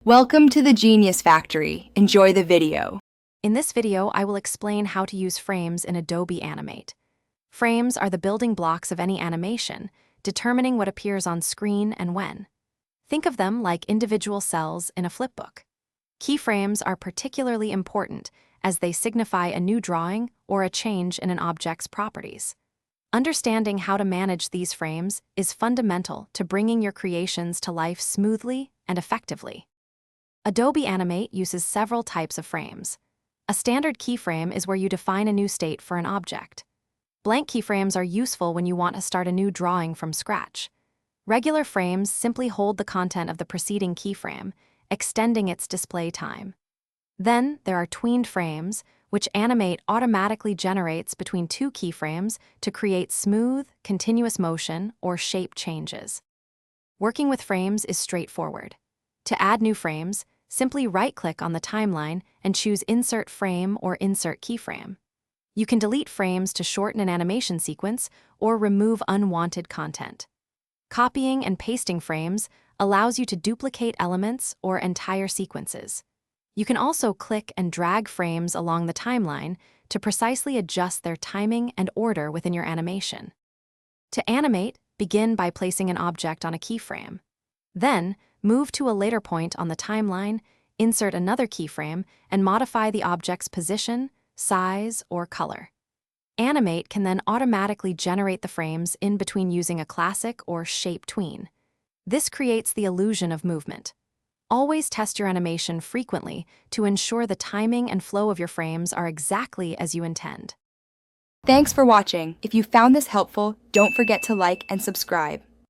Welcome to the Genius Factory. Enjoy the video. In this video, I will explain how to use frames in Adobe Animate. Frames are the building blocks of any animation, determining what appears on screen and when. Think of them like individual cells in a flipbook. Keyframes are particularly important as they signify a new drawing or a change in an object's properties. Understanding how to manage these frames is fundamental to bringing your creations to life smoothly and effectively. Adobe Animate uses several types of frames. A standard keyframe is where you define a new state for an object. Blank keyframes are useful when you want to start a new drawing from scratch. Regular frames simply hold the content of the preceding keyframe, extending its display time. Then there are tweened frames, which Animate automatically generates between two keyframes to create smooth, continuous motion or shape changes. Working with frames is straightforward. To add new frames, simply right-click on the timeline and choose Insert Frame or Insert Keyframe. You can delete frames to shorten an animation sequence or remove unwanted content. Copying and pasting frames allows you to duplicate elements or entire sequences. You can also click and drag frames along the timeline to precisely adjust their timing and order within your animation. To animate, begin by placing an object on a keyframe. Then, move to a later point on the timeline, insert another keyframe, and modify the object's position, size, or color. Animate can then automatically generate the frames in between using a classic or shape tween. This creates the illusion of movement. Always test your animation frequently to ensure the timing and flow of your frames are exactly as you intend. Thanks for watching. If you found this helpful, don't forget to like and subscribe.